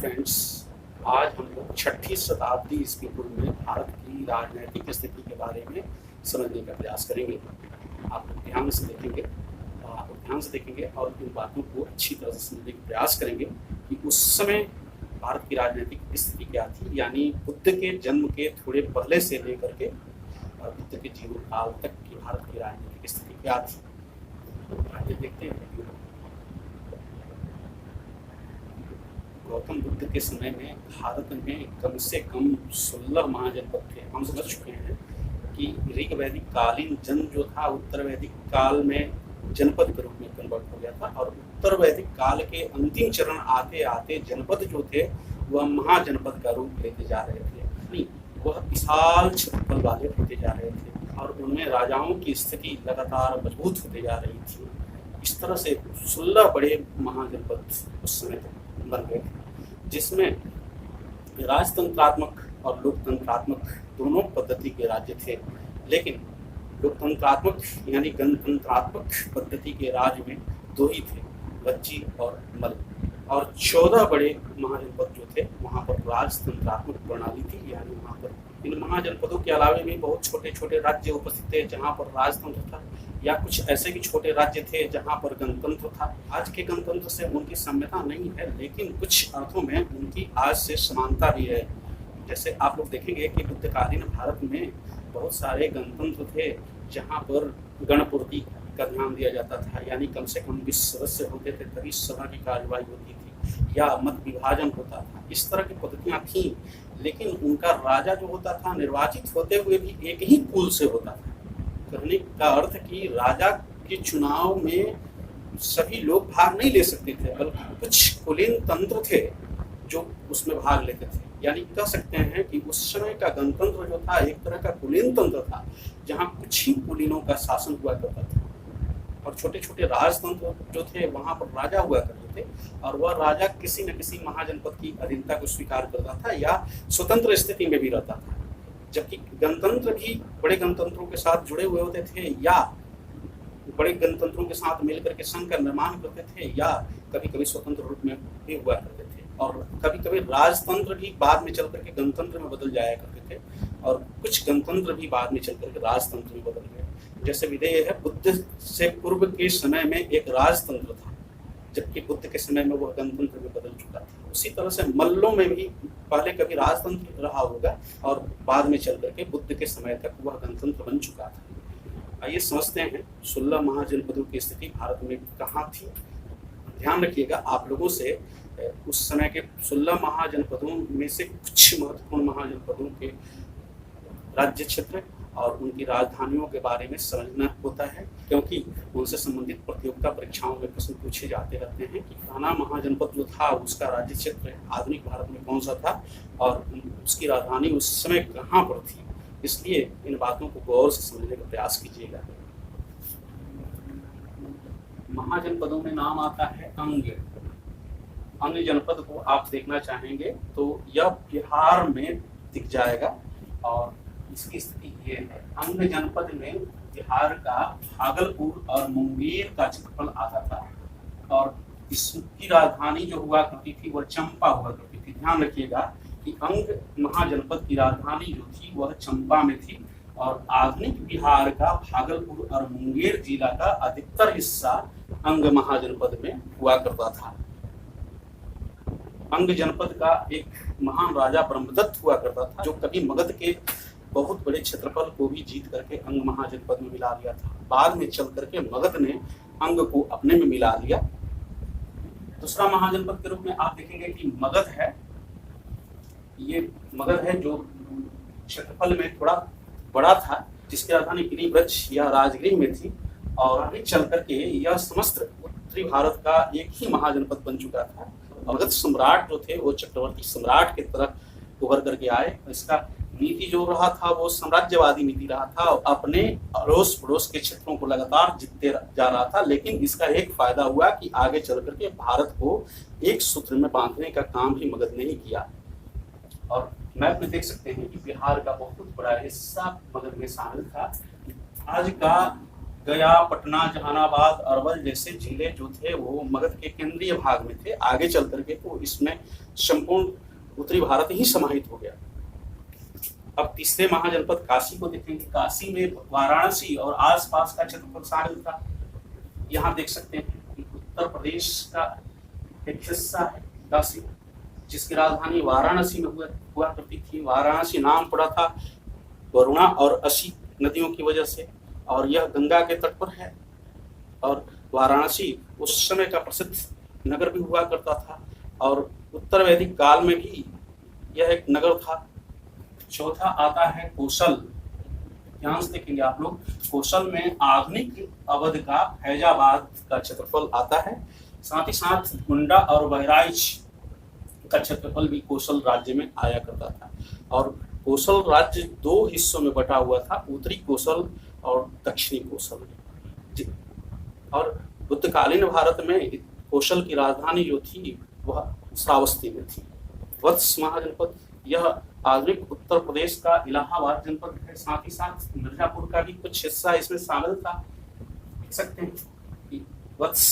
Friends, आज हम लोग छठी शताब्दी ईस्वी पूर्व में भारत की राजनीतिक स्थिति के बारे में समझने का प्रयास करेंगे। आप लोग ध्यान से देखेंगे और इन बातों को अच्छी तरह से समझने का प्रयास करेंगे कि उस समय भारत की राजनीतिक स्थिति क्या थी, यानी बुद्ध के जन्म के थोड़े पहले से लेकर के बुद्ध के जीवन काल तक की भारत की राजनीतिक स्थिति क्या थी। आइए देखते हैं। गौतम बुद्ध के समय में भारत में कम से कम 16 महाजनपद थे। हम समझ चुके हैं कि ऋग वैदिक कालीन जन जो था उत्तर वैदिक काल में जनपद के रूप में कन्वर्ट हो गया था, और उत्तर वैदिक काल के अंतिम चरण आते आते जनपद जो थे वह महाजनपद का रूप लेते जा रहे थे। वह विशाल क्षेत्रफल वाले होते जा रहे थे और उनमें राजाओं की स्थिति लगातार मजबूत होते जा रही थी। इस तरह से 16 बड़े महाजनपद उस समय तक बन गए थे, जिसमें राजतंत्रात्मक और लोकतंत्रात्मक दोनों पद्धति के राज्य थे। लेकिन लोकतंत्रात्मक यानी गणतंत्रात्मक पद्धति के राज्य में दो ही थे, वज्जी और मल, और 14 बड़े महाजनपद जो थे वहाँ पर राजतंत्रात्मक प्रणाली थी। यानी वहाँ पर इन महाजनपदों के अलावा भी बहुत छोटे छोटे राज्य उपस्थित थे जहाँ पर राजतंत्र था, या कुछ ऐसे भी छोटे राज्य थे जहाँ पर गणतंत्र था। आज के गणतंत्र से उनकी साम्यता नहीं है, लेकिन कुछ अर्थों में उनकी आज से समानता भी है। जैसे आप लोग देखेंगे कि बुद्धकालीन भारत में बहुत सारे गणतंत्र थे जहाँ पर गणपूर्ति का ध्यान दिया जाता था, यानी कम से कम 20 सदस्य होते थे तभी सभा की कार्यवाही होती थी, या मत विभाजन होता था। इस तरह की पद्धतियाँ थीं, लेकिन उनका राजा जो होता था निर्वाचित होते हुए भी एक ही कुल से होता था। कहने का अर्थ कि राजा के चुनाव में सभी लोग भाग नहीं ले सकते थे, बल्कि कुछ कुलीन तंत्र थे जो उसमें भाग लेते थे। यानी कह सकते हैं कि उस समय का गणतंत्र जो था एक तरह का कुलीन तंत्र था, जहाँ कुछ ही कुलीनों का शासन हुआ करता था, और छोटे छोटे राजतंत्र जो थे वहाँ पर राजा हुआ करते थे, और वह राजा किसी न किसी महाजनपद की अधीनता को स्वीकार करता था या स्वतंत्र स्थिति में भी रहता था। जबकि गणतंत्र भी बड़े गणतंत्रों के साथ जुड़े हुए होते थे, या बड़े गणतंत्रों के साथ मिलकर के संघ का निर्माण करते थे, या कभी कभी स्वतंत्र रूप में भी हुआ करते थे, और कभी कभी राजतंत्र भी बाद में चल करके गणतंत्र में बदल जाया करते थे, और कुछ गणतंत्र भी बाद में चल करके राजतंत्र में बदल गए। जैसे विदेह है, बुद्ध से पूर्व के समय में एक राजतंत्र था, जबकि बुद्ध के समय में वह गणतंत्र में बदल चुका था। उसी तरह से मल्लों में भी पहले कभी राजतंत्र रहा होगा और बाद में चल करके बुद्ध के समय तक वह गणतंत्र बन चुका था। आइए समझते हैं 16 महाजनपदों की स्थिति भारत में कहाँ थी। ध्यान रखिएगा, आप लोगों से उस समय के 16 महाजनपदों में से कुछ महत्वपूर्ण महाजनपदों के राज्य क्षेत्र और उनकी राजधानियों के बारे में समझना होता है, क्योंकि उनसे संबंधित प्रतियोगिता परीक्षाओं में प्रश्न पूछे जाते रहते हैं कि फलाना महाजनपद जो था उसका राज्य क्षेत्र आधुनिक भारत में कौन सा था और उसकी राजधानी उस समय कहाँ पर थी। इसलिए इन बातों को गौर से समझने का प्रयास कीजिएगा। महाजनपदों में नाम आता है अंग। अंग जनपद को आप देखना चाहेंगे तो यह बिहार में दिख जाएगा, और इसकी स्थिति ये है। अंग जनपद में बिहार का भागलपुर और मुंगेर का क्षेत्रफल आता था, और इसकी राजधानी जो हुआ करती थी वह चंपा हुआ करती थी। ध्यान रखिएगा कि अंग महाजनपद की राजधानी जो थी वह चंपा में थी, और आधुनिक बिहार का भागलपुर और मुंगेर जिला का अधिकतर हिस्सा अंग महाजनपद में हुआ करता था। अंग जनपद का एक महान राजा ब्रह्मदत्त हुआ करता था, जो कभी मगध के बहुत बड़े क्षेत्रफल को भी जीत करके अंग महाजनपद में मिला लिया था। बाद में चल करके मगध ने अंग को अपने में मिला लिया। दूसरा महाजनपद के रूप में आप देखेंगे कि मगध है। ये मगध है जो क्षेत्रफल में थोड़ा बड़ा था, जिसकी राजधानी गिरिब्रज या राजगृह में थी, और आगे चल करके यह समस्त उत्तरी भारत का एक ही महाजनपद बन चुका था। मगध सम्राट जो थे वो चक्रवर्ती सम्राट की तरफ उभर करके आए। इसका नीति जो रहा था वो साम्राज्यवादी नीति रहा था, और अपने अड़ोस पड़ोस के क्षेत्रों को लगातार जीतते जा रहा था। लेकिन इसका एक फायदा हुआ कि आगे चल करके भारत को एक सूत्र में बांधने का काम भी मगध ने ही किया। और मैप में देख सकते हैं कि बिहार का बहुत बड़ा हिस्सा मगध में शामिल था। आज का गया, पटना, जहानाबाद, अरवल जैसे जिले जो थे वो मगध के केंद्रीय भाग में थे। आगे चल करके तो इसमें संपूर्ण उत्तरी भारत ही समाहित हो गया। अब तीसरे महाजनपद काशी को देखेंगे। काशी में वाराणसी और आसपास का क्षेत्रफल शामिल था। यहाँ देख सकते हैं कि उत्तर प्रदेश का एक हिस्सा है काशी, जिसकी राजधानी वाराणसी में हुआ करती थी। वाराणसी नाम पड़ा था वरुणा और असी नदियों की वजह से, और यह गंगा के तट पर है। और वाराणसी उस समय का प्रसिद्ध नगर भी हुआ करता था, और उत्तर वैदिक काल में भी यह एक नगर था। चौथा आता है कोसल। ध्यान से देखेंगे आप लोग, कोसल में आधुनिक अवध का फैजाबाद का क्षेत्रफल आता है। साथ ही साथ गोंडा और बहराइच का क्षेत्रफल भी कोसल राज्य में आया करता था। और कोसल राज्य दो हिस्सों में बटा हुआ था, उत्तरी कोसल और दक्षिणी कोसल। और बुद्धकालीन भारत में कोसल की राजधानी जो थी वह श्रावस्ती में थी। वत्स महाजनपद यह आधुनिक उत्तर प्रदेश का इलाहाबाद जनपद है। साथ ही साथ मिर्जापुर का भी कुछ हिस्सा इसमें शामिल था। देख सकते हैं कि वत्स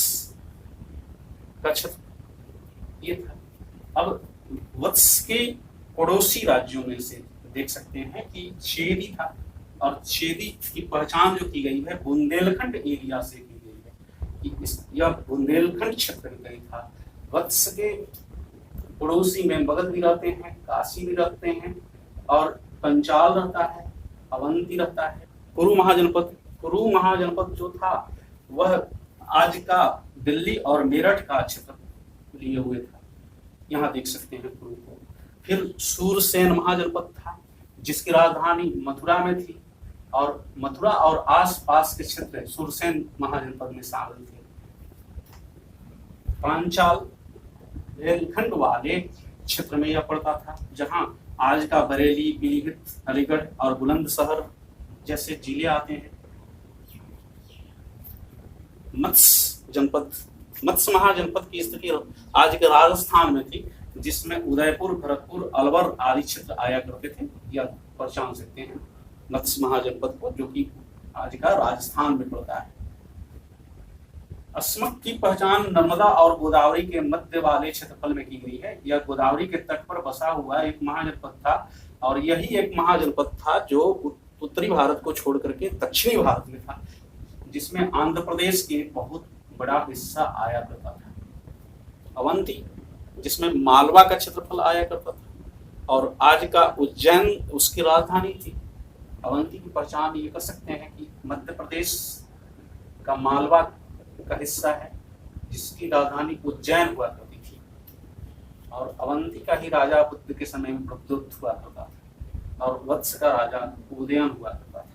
का क्षेत्र ये था। अब वत्स के पड़ोसी राज्यों में से देख सकते हैं कि छेदी था, और छेदी की पहचान जो की गई है बुंदेलखंड एरिया से की गई है कि यह बुंदेलखंड क्षेत्र में गई था। वत्स के पड़ोसी में मगध भी रहते हैं, काशी भी रहते हैं, और पंचाल रहता है, अवंती रहता है। कुरु महाजनपद जो था वह आज का दिल्ली और मेरठ का क्षेत्र लिए हुए था। यहाँ देख सकते हैं कुरु को। फिर सूरसेन महाजनपद था, जिसकी राजधानी मथुरा में थी, और मथुरा और आसपास के क्षेत्र सूरसेन महाजनपद में शामिल थे। पांचाल रेलखंड वाले क्षेत्र में यह पड़ता था, जहां आज का बरेली, पीलीभीत, अलीगढ़ और बुलंदशहर जैसे जिले आते हैं। मत्स्य महाजनपद की स्थिति आज के राजस्थान में थी, जिसमें उदयपुर, भरतपुर, अलवर आदि क्षेत्र आया करते थे। यह पहचान सकते हैं मत्स्य महाजनपद को, जो कि आज का राजस्थान में पड़ता है। अस्मक की पहचान नर्मदा और गोदावरी के मध्य वाले क्षेत्रफल में की गई है। यह गोदावरी के तट पर बसा हुआ एक महाजनपद था, और यही एक महाजनपद था जो उत्तरी भारत को छोड़ करके दक्षिणी भारत में था, जिसमें आंध्र प्रदेश के बहुत बड़ा हिस्सा आया करता था। अवंती, जिसमें मालवा का क्षेत्रफल आया करता था, और आज का उज्जैन उसकी राजधानी थी। अवंती की पहचान ये कर सकते हैं कि मध्य प्रदेश का मालवा का हिस्सा है, जिसकी राजधानी उज्जैन हुआ करती थी, और अवंती का ही राजा बुद्ध के समय में प्रद्युत हुआ करता था, और वत्स का राजा उदयन हुआ करता था।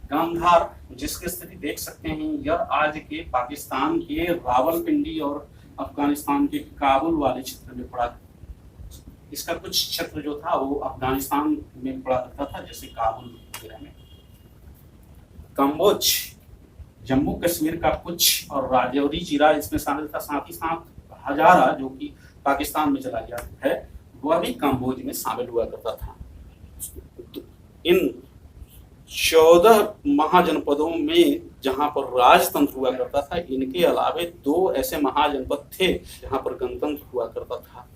गांधार, जिसकी स्थिति देख सकते हैं, यह आज के पाकिस्तान के रावलपिंडी और अफगानिस्तान के काबुल वाले क्षेत्र में पड़ा। इसका कुछ क्षेत्र जो था वो अफगानिस्तान में पड़ा करता था, जैसे काबुल वगैरह में। कंबोज, जम्मू कश्मीर का कुछ और राजौरी जिला इसमें शामिल था। साथ ही साथ हजारा, जो कि पाकिस्तान में चला गया है, वह भी कंबोज में शामिल हुआ करता था। इन 14 महाजनपदों में जहां पर राजतंत्र हुआ करता था, इनके अलावे 2 ऐसे महाजनपद थे जहां पर गणतंत्र हुआ करता था।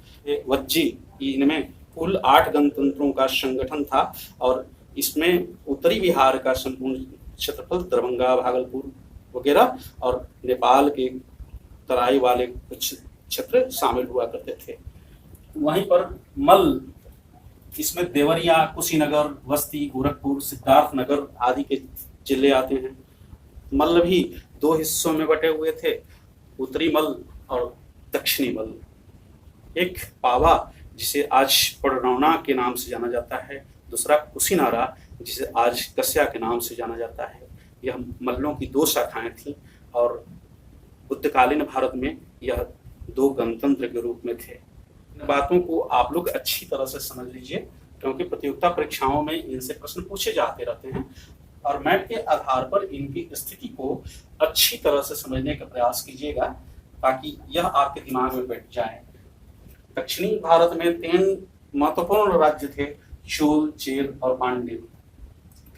वज्जी, इनमें कुल 8 गणतंत्रों का संगठन था, और इसमें उत्तरी बिहार का संपूर्ण क्षेत्रफल, दरभंगा, भागलपुर वगैरह, और नेपाल के तराई वाले कुछ क्षेत्र शामिल हुआ करते थे। वहीं पर मल्ल, इसमें देवरिया, कुशीनगर, बस्ती, गोरखपुर, सिद्धार्थनगर आदि के जिले आते हैं। मल्ल भी 2 हिस्सों में बटे हुए थे, उत्तरी मल्ल और दक्षिणी मल्ल। एक पावा, जिसे आज पडरौना के नाम से जाना जाता है, दूसरा कुशीनारा, जिसे आज कस्या के नाम से जाना जाता है। यह मल्लों की 2 शाखाएं थीं, और बुद्धकालीन भारत में यह 2 गणतंत्र के रूप में थे। इन बातों को आप लोग अच्छी तरह से समझ लीजिए, क्योंकि प्रतियोगिता परीक्षाओं में इनसे प्रश्न पूछे जाते रहते हैं, और मैप के आधार पर इनकी स्थिति को अच्छी तरह से समझने का प्रयास कीजिएगा, ताकि यह आपके दिमाग में बैठ जाए। दक्षिणी भारत में 3 महत्वपूर्ण राज्य थे, चोल, चेर और पांड्य।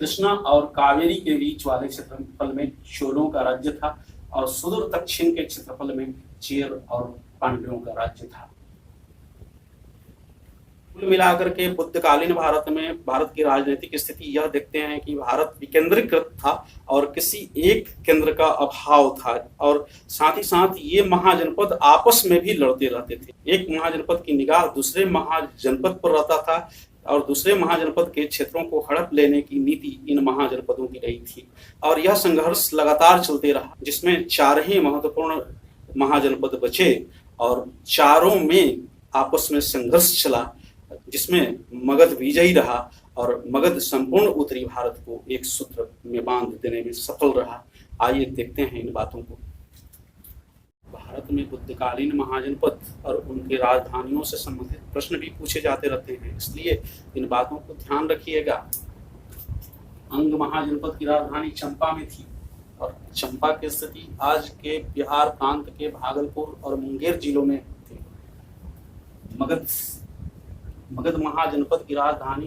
कृष्णा और कावेरी के बीच वाले क्षेत्रफल में चोलों का राज्य था और सुदूर दक्षिण के क्षेत्रफल में चेर और पांड्यों का राज्य था। कुल मिलाकर के बुद्धकालीन भारत में भारत की राजनीतिक स्थिति यह देखते हैं कि भारत विकेंद्रीकृत था और किसी एक केंद्र का अभाव था और साथ ही साथ ये महाजनपद आपस में भी लड़ते रहते थे। एक महाजनपद की निगाह दूसरे महाजनपद पर रहता था और दूसरे महाजनपद के क्षेत्रों को हड़प लेने की नीति इन महाजनपदों की रही थी और यह संघर्ष लगातार चलते रहा, जिसमें चार ही महत्वपूर्ण महाजनपद बचे और चारों में आपस में संघर्ष चला, जिसमें मगध विजयी रहा और मगध संपूर्ण उत्तरी भारत को एक सूत्र में बांध देने में सफल रहा। आइए देखते हैं इन बातों को। भारत में बुद्धकालीन महाजनपद और उनके राजधानियों से संबंधित प्रश्न भी पूछे जाते रहते हैं, इसलिए इन बातों को ध्यान रखिएगा। अंग महाजनपद की राजधानी चंपा में थी और चंपा की स्थिति आज के बिहार प्रांत के भागलपुर और मुंगेर जिलों में थी। मगध महाजनपद की राजधानी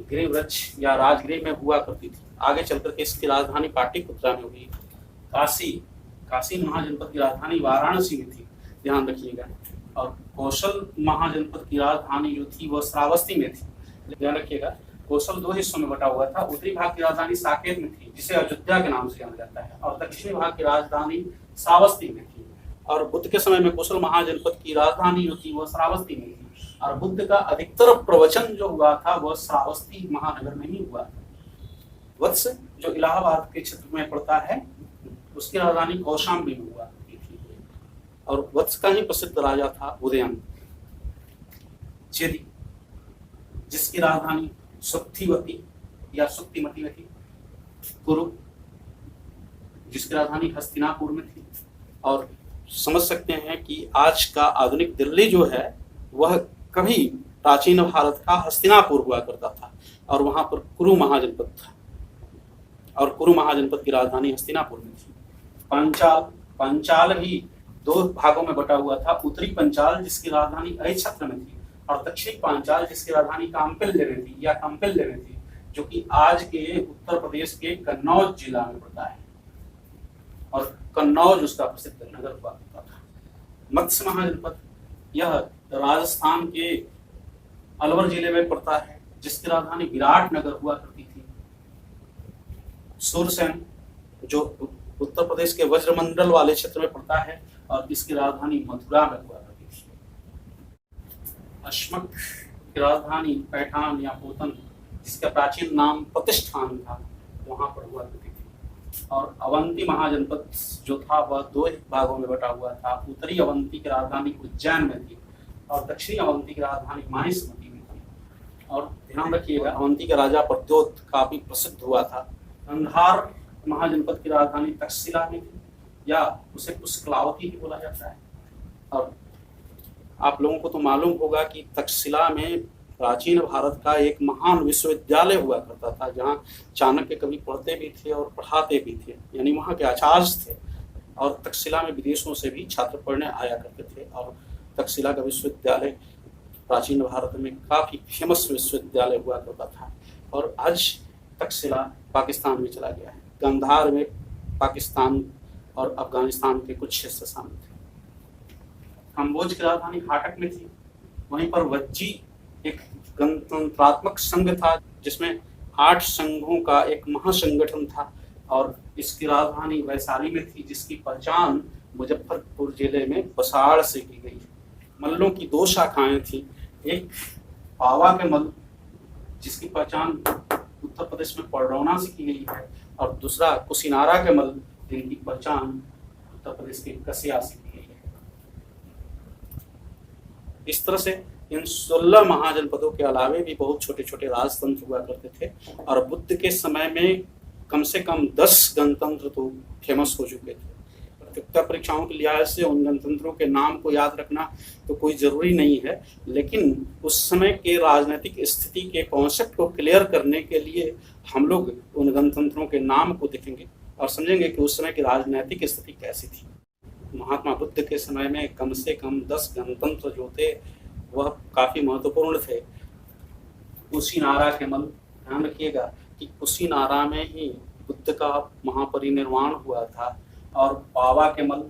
गिरिव्रज या राजगृह में हुआ करती थी। आगे चलकर के इसकी राजधानी पाटलिपुत्रा में हुई। काशी महाजनपद की राजधानी वाराणसी में थी, ध्यान रखिएगा। और कौशल महाजनपद की राजधानी जो थी वह श्रावस्ती में थी, ध्यान रखिएगा। कौशल दो हिस्सों में बटा हुआ था। उत्तरी भाग की राजधानी साकेत में थी, जिसे अयोध्या के नाम से जाना जाता है, और दक्षिणी भाग की राजधानी श्रावस्ती में थी। और बुद्ध के समय में कौशल महाजनपद की राजधानी जो थी वह श्रावस्ती में थी और बुद्ध का अधिकतर प्रवचन जो हुआ था वह श्रावस्ती महानगर में ही हुआ था। वत्स जो इलाहाबाद के क्षेत्र में पड़ता है उसकी राजधानी कौशाम्बी में हुआ करती थी और वत्स का ही प्रसिद्ध राजा था उदयन। चेदी जिसकी राजधानी सुक्तिवती या सुक्तिमती में थी। कुरु जिसकी राजधानी हस्तिनापुर में थी। और समझ सकते हैं कि आज का आधुनिक दिल्ली जो है वह कभी प्राचीन भारत का हस्तिनापुर हुआ करता था और वहां पर कुरु महाजनपद था और कुरु महाजनपद की राजधानी हस्तिनापुर में थी। पांचाल भी दो भागों में बटा हुआ था। उत्तरी पंचाल जिसकी राजधानी अहिच्छत्र में थी और दक्षिणी पांचाल जिसकी राजधानी काम्पिल्य में थी या कंपिल्य में थी, जो कि आज के उत्तर प्रदेश के कन्नौज जिला में पड़ता है और कन्नौज उसका प्रसिद्ध नगर हुआ करता था। मत्स्य महाजनपद यह राजस्थान के अलवर जिले में पड़ता है, जिसकी राजधानी विराट नगर हुआ करती थी। सूरसेन जो उत्तर प्रदेश के वज्रमंडल वाले क्षेत्र में पड़ता है और इसकी राजधानी मथुरा में हुआ करती थी। अश्मक की राजधानी पैठान या पोतन जिसका प्राचीन नाम प्रतिष्ठान था वहां पर हुआ करती थी। और अवंती महाजनपद जो था वह दो भागों में बटा हुआ था। उत्तरी अवंती की राजधानी उज्जैन में थी और दक्षिणी अवंती की राजधानी माहिष्मती में थी। और ध्यान रखिएगा अवंती का राजा प्रद्योत काफी प्रसिद्ध हुआ था। गांधार महाजनपद की राजधानी तक्षशिला में थी या उसे पुष्कलावती भी बोला जाता है। और आप लोगों को तो मालूम होगा कि तक्षशिला में प्राचीन भारत का एक महान विश्वविद्यालय हुआ करता था, जहाँ चाणक्य कवि पढ़ते भी थे और पढ़ाते भी थे, यानी वहाँ के आचार्य थे। और तक्षशिला में विदेशों से भी छात्र पढ़ने आया करते थे और तक्षशिला का विश्वविद्यालय प्राचीन भारत में काफी फेमस विश्वविद्यालय हुआ करता था। और आज तक्षशिला पाकिस्तान में चला गया है। गांधार में पाकिस्तान और अफगानिस्तान के कुछ हिस्से शामिल थे। कम्बोज की राजधानी हाटक में थी। वहीं पर वज्जी एक गणतंत्रात्मक संघ था जिसमें 8 संघों का एक महासंगठन था और इसकी राजधानी वैशाली में थी, जिसकी पहचान मुजफ्फरपुर जिले में बसाड़ से की गई। मल्लों की 2 शाखाएं थी, एक पावा के मल जिसकी पहचान उत्तर प्रदेश में पडरौना से की गई है और दूसरा कुशीनारा के मल जिनकी पहचान उत्तर प्रदेश के कसिया से की गई है। इस तरह से इन 16 महाजनपदों के अलावे भी बहुत छोटे छोटे राजतंत्र हुआ करते थे और बुद्ध के समय में कम से कम 10 गणतंत्र तो फेमस हो चुके थे। प्रतियोगिता परीक्षाओं के लिहाज से उन गणतंत्रों के नाम को याद रखना तो कोई जरूरी नहीं है, लेकिन उस समय के राजनीतिक स्थिति के कॉन्सेप्ट को क्लियर करने के लिए हम लोग उन गणतंत्रों के नाम को देखेंगे और समझेंगे कि उस समय की राजनीतिक स्थिति कैसी थी। महात्मा बुद्ध के समय में कम से कम 10 गणतंत्र जो थे वह काफी महत्वपूर्ण थे। कुशीनारा के मल, ध्यान रखिएगा, कि कुशीनारा में ही बुद्ध का महापरिनिर्वाण हुआ था और बाबा के मल,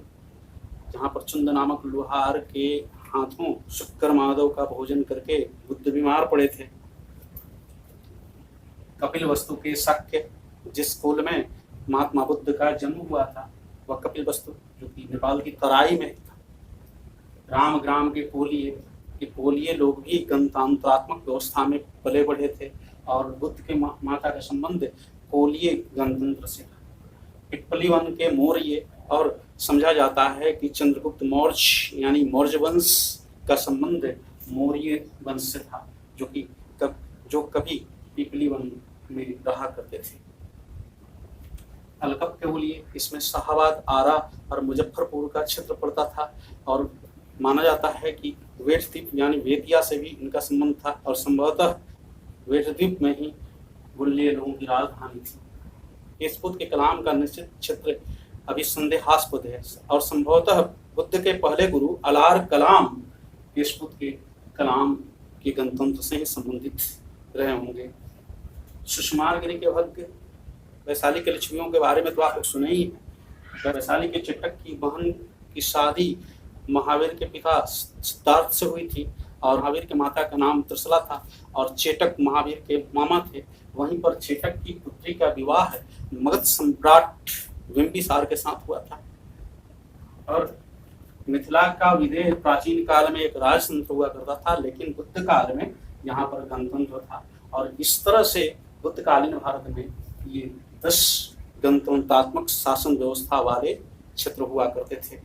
जहाँ पर चुंद नामक लोहार के हाथों शुक्र माधव का भोजन करके बुद्ध बीमार पड़े थे। कपिल वस्तु के शक्य, जिस कुल में महात्मा बुद्ध का जन्म हुआ था, वह कपिल वस्तु जो कि नेपाल की तराई में था। राम ग्राम के पोलिये लोग भी गणतंत्रात्मक व्यवस्था में पले बढ़े थे और बुद्ध के माता का संबंध कोलिये गणतंत्र से था। पिपली वन के मौर्य, और समझा जाता है कि चंद्रगुप्त मौर्य यानी मौर्य वंश का संबंध मौर्य वंश से था, जो कभी पिपली वन में रहा करते थे। अलकप के बोलिए, इसमें शाहाबाद, आरा और मुजफ्फरपुर का क्षेत्र पड़ता था और माना जाता है कि वेठद्वीप यानी वेदिया से भी इनका संबंध था और संभवतः वेठद्वीप में ही गुल्लिये लोगों की राजधानी थी। केशपुत के कलाम का निश्चित क्षेत्र अभी संदेहास्पद है और संभवतः बुद्ध के पहले गुरु अलार कलाम केशपुत के कलाम के गणतंत्र से ही संबंधित रहे होंगे। सुषमारगिरी के भक्त वैशाली के लिच्छवियों के बारे में तो आप लोग सुने ही हैं। वैशाली के चेटक की बहन की शादी महावीर के पिता सिद्धार्थ से हुई थी और महावीर के माता का नाम त्रिशला था और चेटक महावीर के मामा थे। वहीं पर चेटक की पुत्री का विवाह मगध सम्राट बिंबिसार के साथ हुआ था। और मिथिला का विदेह प्राचीन काल में एक राजतंत्र हुआ करता था, लेकिन बुद्ध काल में यहाँ पर गणतंत्र था और इस तरह से बुद्धकालीन भारत में ये 10 गणतंत्रात्मक शासन व्यवस्था वाले क्षेत्र हुआ करते थे।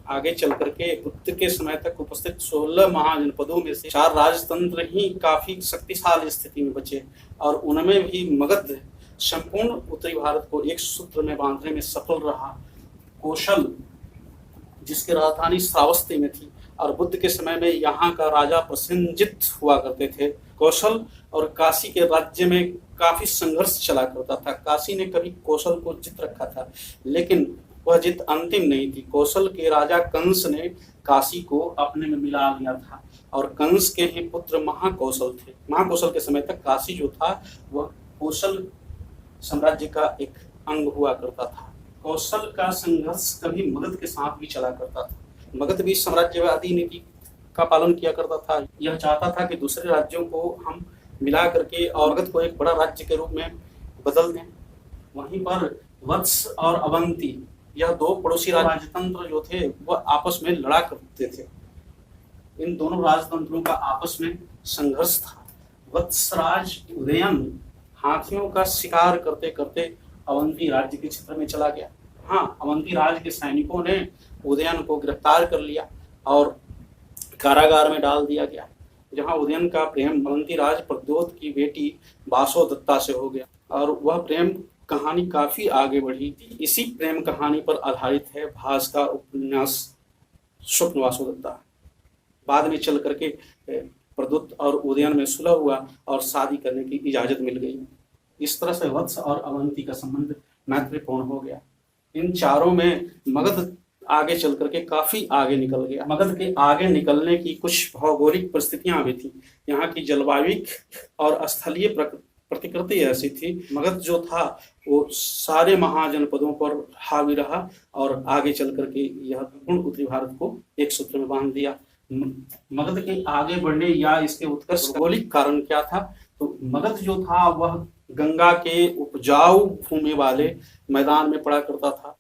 आगे चल करके बुद्ध के समय तक उपस्थित 16 महाजनपदों में से 4 राजतंत्र ही काफी शक्तिशाली स्थिति में बचे और उनमें भी मगध संपूर्ण उत्तरी भारत को एक सूत्र में बांधने में सफल रहा। कौशल, जिसकी राजधानी श्रावस्ती में थी और बुद्ध के समय में यहाँ का राजा प्रसेनजित हुआ करते थे। कौशल और काशी के राज्य में काफी संघर्ष चला करता था। काशी ने कभी कौशल को जीत रखा था, लेकिन वह जीत अंतिम नहीं थी। कौशल के राजा कंस ने काशी को अपने में मिला लिया था और कंस के ही पुत्र महाकौशल थे। महाकौशल के समय तक काशी जो था वह कौशल साम्राज्य का एक अंग हुआ करता था। कौशल का संघर्ष कभी मगध के साथ भी चला करता था। मगध भी साम्राज्यवादी नीति का पालन किया करता था। यह चाहता था कि दूसरे राज्यों को हम मिला करके और मगध को एक बड़ा राज्य के रूप में बदल दें। वहीं पर वत्स और अवंती, यह 2 पड़ोसी राजतंत्र जो थे वह आपस में लड़ा करते थे। इन दोनों राजतंत्रों का आपस में संघर्ष था। वत्सराज उदयन हाथियों का शिकार करते करते अवंती राज्य के क्षेत्र में चला गया। हाँ, अवंती राज्य के सैनिकों ने उदयन को गिरफ्तार कर लिया और कारागार में डाल दिया गया, जहां उदयन का प्रेम अवंती राज प्रद्योत की बेटी वासोदत्ता से हो गया और वह प्रेम कहानी काफी आगे बढ़ी। इसी प्रेम कहानी पर आधारित है भास का उपन्यास स्वप्न वासोदत्ता। बाद में चल करके प्रद्योत और उदयन में सुलह हुआ और शादी करने की इजाजत मिल गई। इस तरह से वत्स और अवंती का संबंध मैत्रीपूर्ण हो गया। इन चारों में मगध आगे चल करके काफी आगे निकल गया। मगध के आगे निकलने की कुछ भौगोलिक परिस्थितियां भी थी। यहाँ की जलवायु और स्थलीय प्रतिकृति ऐसी थी। मगध जो था वो सारे महाजनपदों पर हावी रहा और आगे चल करके यह पूर्ण उत्तरी भारत को एक सूत्र में बांध दिया। मगध के आगे बढ़ने या इसके उत्कर्ष भौगोलिक कारण क्या था? तो मगध जो था वह गंगा के उपजाऊ भूमि वाले मैदान में पड़ा करता था।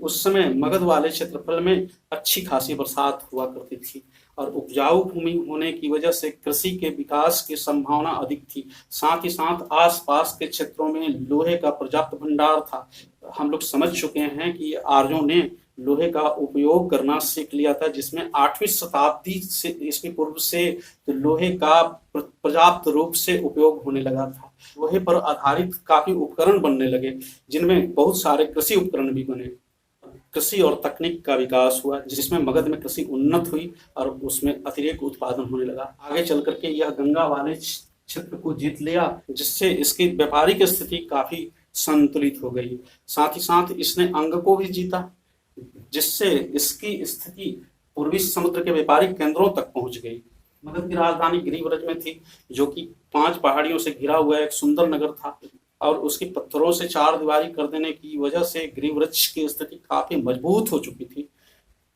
उस समय मगध वाले क्षेत्रफल में अच्छी खासी बरसात हुआ करती थी और उपजाऊ भूमि होने की वजह से कृषि के विकास की संभावना अधिक थी। साथ ही साथ आसपास के क्षेत्रों में लोहे का पर्याप्त भंडार था। हम लोग समझ चुके हैं कि आर्यों ने लोहे का उपयोग करना सीख लिया था, जिसमें 8वीं शताब्दी से ईस्वी पूर्व से लोहे का पर्याप्त रूप से उपयोग होने लगा था। लोहे पर आधारित काफी उपकरण बनने लगे, जिनमें बहुत सारे कृषि उपकरण भी बने। कृषि और तकनीक का विकास हुआ, जिसमें मगध में कृषि उन्नत हुई और उसमें अतिरिक्त उत्पादन होने लगा। आगे चल करके यह गंगा वाले क्षेत्र को जीत लिया, जिससे इसकी व्यापारिक स्थिति काफी संतुलित हो गई। साथ ही साथ इसने अंग को भी जीता, जिससे इसकी स्थिति पूर्वी समुद्र के व्यापारिक केंद्रों तक पहुंच गई। मगध की राजधानी गिरिव्रज में थी, जो कि 5 पहाड़ियों से घिरा हुआ एक सुंदर नगर था, और उसकी पत्थरों से चार दीवारी कर देने की वजह से गिरिव्रज की स्थिति काफी मजबूत हो चुकी थी।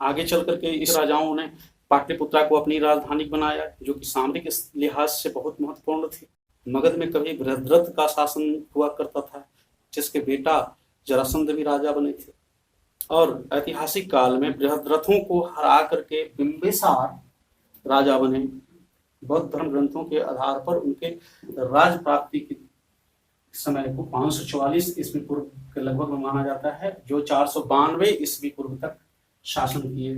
आगे चल करके इस राजाओं ने पाटलिपुत्रा को अपनी राजधानी बनाया, जो कि सामरिक लिहाज से बहुत महत्वपूर्ण थी। मगध में कभी बृहद्रथ का शासन हुआ करता था, जिसके बेटा जरासंध भी राजा बने थे, और ऐतिहासिक काल में बृहद्रथों को हरा करके बिंबिसार राजा बने। बौद्ध धर्म ग्रंथों के आधार पर उनके राज प्राप्ति के समय को 544 ईस्वी पूर्व के लगभग में माना जाता है, जो 492 ईस्वी पूर्व तक शासन किए,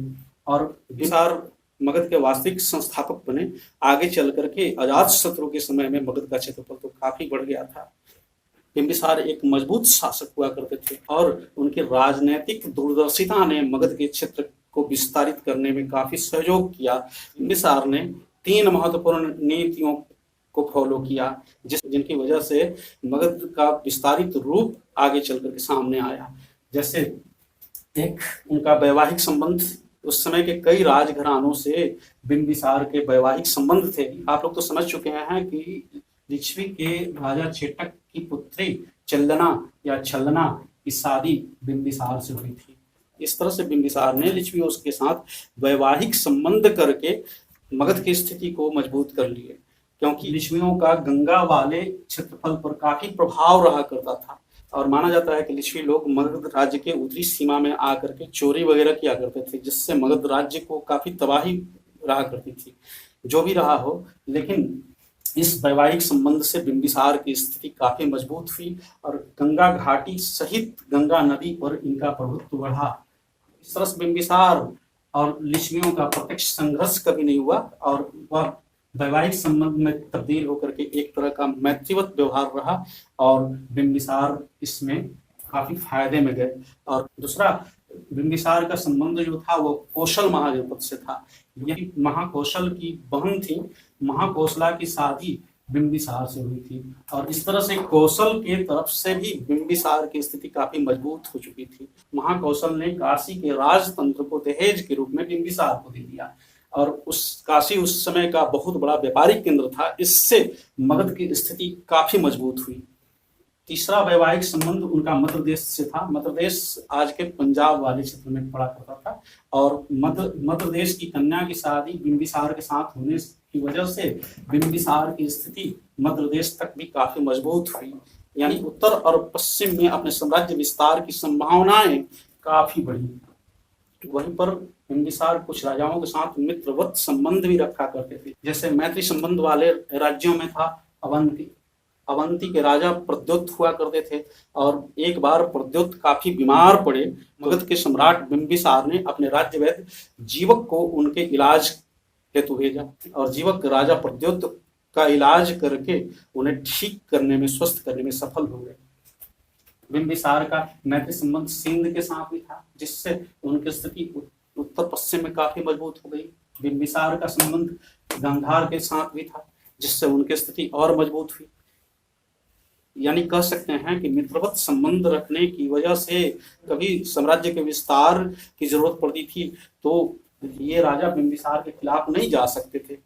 और बिंबिसार मगध के वास्तविक संस्थापक बने। आगे चल करके अजातशत्रु के समय में मगध का क्षेत्रफल तो काफी बढ़ गया था। बिंबिसार एक मजबूत शासक हुआ करते थे, और उनकी राजनीतिक दूरदर्शिता ने मगध के क्षेत्र को विस्तारित करने में काफी सहयोग किया। बिंबिसार ने 3 महत्वपूर्ण नीतियों को फॉलो किया, जिनकी वजह से मगध का विस्तारित रूप आगे चल करके सामने आया। जैसे एक उनका वैवाहिक संबंध, उस समय के कई राजघरानों से बिंबिसार के वैवाहिक संबंध थे। आप लोग तो समझ चुके हैं कि लिच्छवी के राजा चेटक की पुत्री चंदना या छलना की शादी बिंबिसार से हुई थी। इस तरह से बिंबिसार ने लिच्छवियों के साथ वैवाहिक संबंध करके मगध की स्थिति को मजबूत कर लिए, क्योंकि लिच्छवियों का गंगा वाले क्षेत्रफल पर काफी प्रभाव रहा करता था, और माना जाता है कि लिच्छवी लोग मगध राज्य के उत्तरी सीमा में आकर के चोरी वगैरह किया करते थे, जिससे मगध राज्य को काफी तबाही रहा करती थी। जो भी रहा हो, लेकिन इस वैवाहिक संबंध से बिंबिसार की स्थिति काफी मजबूत हुई, और गंगा घाटी सहित गंगा नदी पर इनका प्रभुत्व बढ़ा। इस तरह से बिंबिसार और लिच्छवियों का प्रत्यक्ष संघर्ष कभी नहीं हुआ, और वह वैवाहिक संबंध में तब्दील होकर के एक तरह का मैत्रीवत व्यवहार रहा, और बिंबिसार इसमें काफी फायदे में गए। और दूसरा, बिंबिसार का संबंध जो था वो कौशल महाजनपद से था। यही महाकौशल की बहन थी, महाकौशला की शादी बिंबिसार से हुई थी, और इस तरह से कौशल के तरफ से भी बिंबिसार की स्थिति काफी मजबूत हो चुकी थी। महाकौशल ने काशी के राजतंत्र को दहेज के रूप में बिंबिसार को दे दिया, और काशी उस समय का बहुत बड़ा व्यापारिक केंद्र था। इससे मगध की स्थिति काफी मजबूत हुई। तीसरा वैवाहिक संबंध उनका मध्य देश से था। मध्य देश आज के पंजाब वाले क्षेत्र में पड़ा करता था, और मध्य देश की कन्या की शादी बिंबिसार के साथ होने की वजह से बिंबिसार की स्थिति मध्य देश तक भी काफी मजबूत हुई। यानी उत्तर और पश्चिम में अपने साम्राज्य विस्तार की संभावनाएं काफी बढ़ी। वहीं पर बिंबिसार कुछ राजाओं के साथ मित्रवत संबंध भी रखा करते थे। जैसे मैत्री संबंध वाले राज्यों में था अवंती के राजा प्रद्योत हुआ करते थे, और एक बार प्रद्योत काफी बीमार पड़े। मगध के सम्राट बिंबिसार ने अपने राज्य वैद्य जीवक को उनके इलाज हेतु भेजा, और जीवक राजा प्रद्योत का इलाज करके उन्हें ठीक करने में, स्वस्थ करने में सफल हो गए। बिंबिसार का मैत्री संबंध सिंध के साथ भी था, जिससे उनकी स्थिति उत्तर पश्चिम में काफी मजबूत हो गई। बिंबिसार का संबंध गांधार के साथ भी था, जिससे उनकी स्थिति और मजबूत हुई। यानी कह सकते हैं कि मित्रवत संबंध रखने की वजह से कभी साम्राज्य के विस्तार की जरूरत पड़ती थी तो ये राजा बिंबिसार के खिलाफ नहीं जा सकते थे।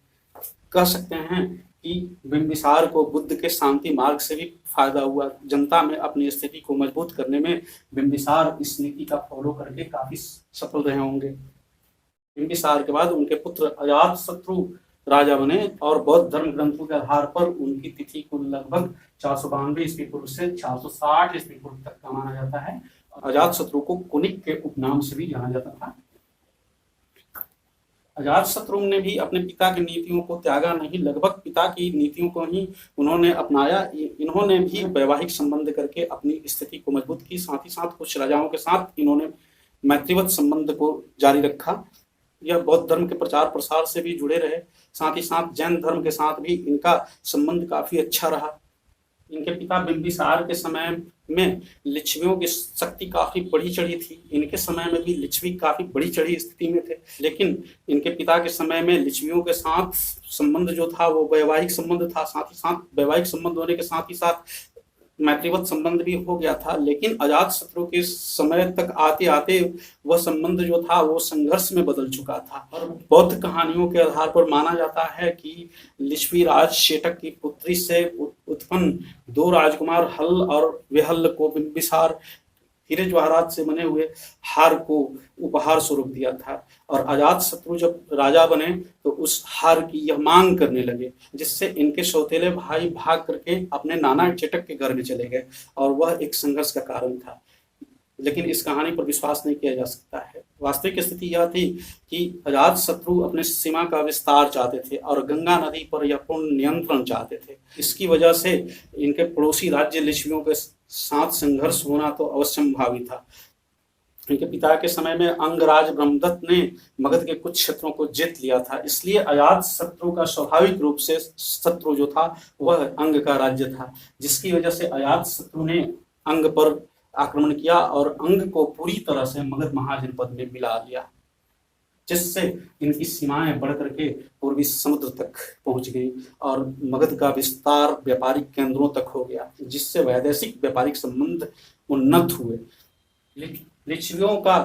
कह सकते हैं कि बिंबिसार को बुद्ध के शांति मार्ग से भी फायदा हुआ। जनता में अपनी स्थिति को मजबूत करने में बिंबिसार इस नीति का फॉलो करके काफी सफल रहे होंगे। बिंबिसार के बाद उनके पुत्र अजातशत्रु राजा बने, और बौद्ध धर्म ग्रंथों के आधार पर उनकी तिथि को लगभग 492 ईस्वी पूर्व से 460 ईस्वी पूर्व तक का माना जाता है। अजातशत्रु को कुनिक के उपनाम से भी जाना जाता था। अजातशत्रु ने भी अपने पिता की नीतियों को त्यागा नहीं, लगभग पिता की नीतियों को ही उन्होंने अपनाया। इन्होंने भी वैवाहिक संबंध करके अपनी स्थिति को मजबूत की। साथ ही साथ कुछ राजाओं के साथ इन्होंने मैत्रीवत संबंध को जारी रखा। यह बौद्ध धर्म के प्रचार प्रसार से भी जुड़े रहे। साथ ही साथ जैन धर्म के साथ भी इनका संबंध काफी अच्छा रहा। इनके पिता बिंबिसार के समय में लिच्छवियों की शक्ति काफी बढ़ी चढ़ी थी। इनके समय में भी लिच्छवी काफी बढ़ी चढ़ी स्थिति में थे, लेकिन इनके पिता के समय में लिच्छवियों के साथ संबंध जो था वो वैवाहिक संबंध था। साथ ही साथ वैवाहिक संबंध होने के साथ ही साथ मैत्रीवत संबंध भी हो गया था, लेकिन अजातशत्रु के समय तक आते आते वह संबंध जो था वो संघर्ष में बदल चुका था। और बौद्ध कहानियों के आधार पर माना जाता है कि लिच्छवी राज शेटक की पुत्री से उत्पन्न दो राजकुमार हल और वेहल को बिंबिसार हीरे जवाहरात से बने हुए हार को उपहार स्वरूप दिया था, और अजातशत्रु जब राजा बने तो उस हार की यह मांग करने लगे, जिससे इनके सौतेले भाई भाग करके अपने नाना चेटक के घर में चले गए, और वह एक संघर्ष का कारण था। लेकिन इस कहानी पर विश्वास नहीं किया जा सकता है। वास्तविक स्थिति यह थी कि अजातशत्रु अपने सीमा का विस्तार चाहते थे और गंगा नदी पर यह पूर्ण नियंत्रण चाहते थे। इसकी वजह से इनके पड़ोसी राज्य लिच्छवियों के साथ संघर्ष होना तो अवश्यंभावी था। इनके पिता के समय में अंगराज ब्रह्मदत्त ने मगध के कुछ क्षेत्रों को जीत लिया था, इसलिए अजातशत्रु का स्वाभाविक रूप से शत्रु जो था वह अंग का राज्य था, जिसकी वजह से अजातशत्रु ने अंग पर आक्रमण किया और अंग को पूरी तरह से मगध महाजनपद में मिला लिया, जिससे इनकी सीमाएं बढ़ करके पूर्वी समुद्र तक पहुंच गई और मगध का विस्तार व्यापारिक केंद्रों तक हो गया, जिससे वैदेशिक व्यापारिक संबंध उन्नत हुए। लिच्छवियों का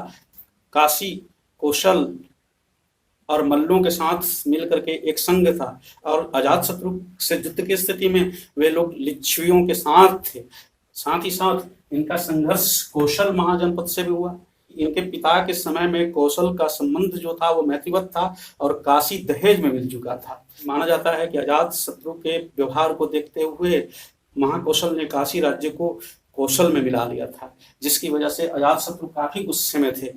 काशी, कौशल और मल्लों के साथ मिलकर के एक संघ था, और अजातशत्रु से युद्ध की स्थिति में वे लोग लिच्छवियों के साथ थे। साथ ही साथ इनका संघर्ष कौशल महाजनपद से भी हुआ। इनके पिता के समय में कौशल का संबंध जो था वो मैत्रीवत था और काशी दहेज में मिल चुका था। माना जाता है कि अजातशत्रु के व्यवहार को देखते हुए महाकौशल ने काशी राज्य को कौशल में मिला लिया था, जिसकी वजह से अजातशत्रु काफी गुस्से में थे।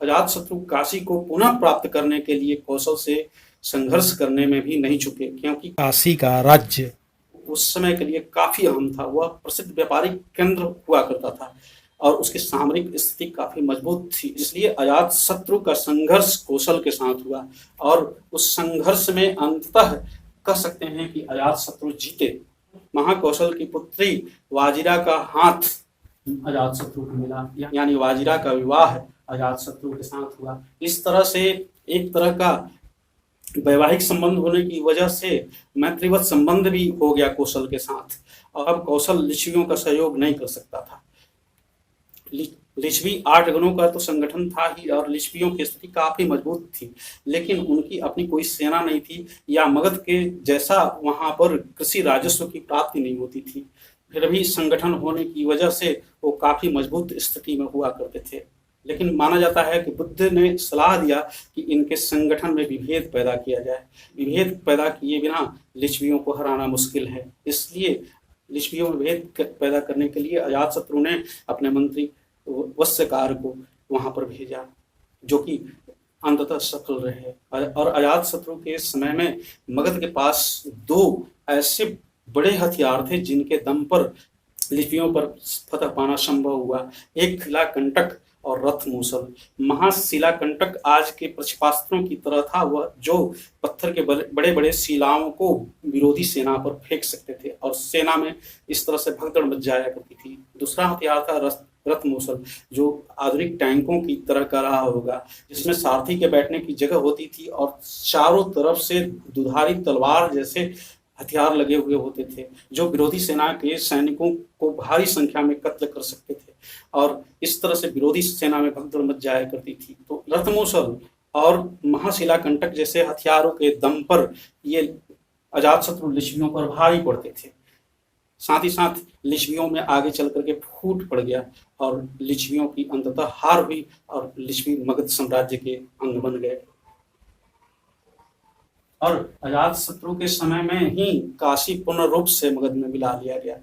अजातशत्रु काशी को पुनः प्राप्त करने के लिए कौशल से संघर्ष करने में भी नहीं चुके, क्योंकि काशी का राज्य उस समय के लिए काफी अहम था। वह प्रसिद्ध व्यापारिक केंद्र हुआ करता था और उसकी सामरिक स्थिति काफी मजबूत थी, इसलिए अजातशत्रु का संघर्ष कौशल के साथ हुआ और उस संघर्ष में अंततः कह सकते हैं कि अजातशत्रु जीते। महाकौशल की पुत्री वाजिरा का हाथ अजातशत्रु को मिला, यानी वाजिरा का विवाह अजातशत्रु के साथ हुआ। इस तरह से एक तरह का वैवाहिक संबंध होने की वजह से मैत्रीवत संबंध भी हो गया कौशल के साथ, और अब कौशल लिच्छवियों का सहयोग नहीं कर सकता था। लिच्छवी 8 गणों का तो संगठन था ही, और लिच्छवियों की स्थिति काफी मजबूत थी, लेकिन उनकी अपनी कोई सेना नहीं थी, या मगध के जैसा वहां पर कृषि राजस्व की प्राप्ति नहीं होती थी। फिर भी संगठन होने की वजह से वो काफी मजबूत स्थिति में हुआ करते थे। लेकिन माना जाता है कि बुद्ध ने सलाह दिया कि इनके संगठन में विभेद पैदा किया जाए। विभेद पैदा किए बिना लिच्छवियों को हराना मुश्किल है, इसलिए लिच्छवियों में भेद पैदा करने के लिए अजातशत्रु ने अपने मंत्री वत्स्यकार को वहां पर भेजा, जो कि अंततः सफल रहे। और अजातशत्रु के समय में मगध के पास 2 ऐसे बड़े हथियार थे जिनके दम पर लिच्छवियों पर फतह पाना संभव हुआ। एक शिलाकंटक और रथ मूसल। महाशिलाकंटक आज के प्रक्षेपास्त्रों की तरह था, वह जो पत्थर के बड़े बड़े शिलाओं को विरोधी सेना पर फेंक सकते थे और सेना में इस तरह से भगदड़ मच जाया करती थी। दूसरा हथियार था रथ मूसल, जो आधुनिक टैंकों की तरह का रहा होगा, जिसमें सारथी के बैठने की जगह होती थी और चारों तरफ से दुधारी तलवार जैसे हथियार लगे हुए होते थे, जो विरोधी सेना के सैनिकों को भारी संख्या में कत्ल कर सकते थे और इस तरह से विरोधी सेना में भगदड़ मच जाया करती थी। तो रथमूसल और महाशिलाकंटक जैसे हथियारों के दम पर ये अजातशत्रु लिच्छवियों पर भारी पड़ते थे। साथ ही साथ लिच्छवियों में आगे चल करके फूट पड़ गया और लिच्छवियों की अंततः हार हुई और लिच्छवी मगध साम्राज्य के अंग बन गए। और अजातशत्रु के समय में ही काशी पूर्ण रूप से मगध में मिला लिया गया।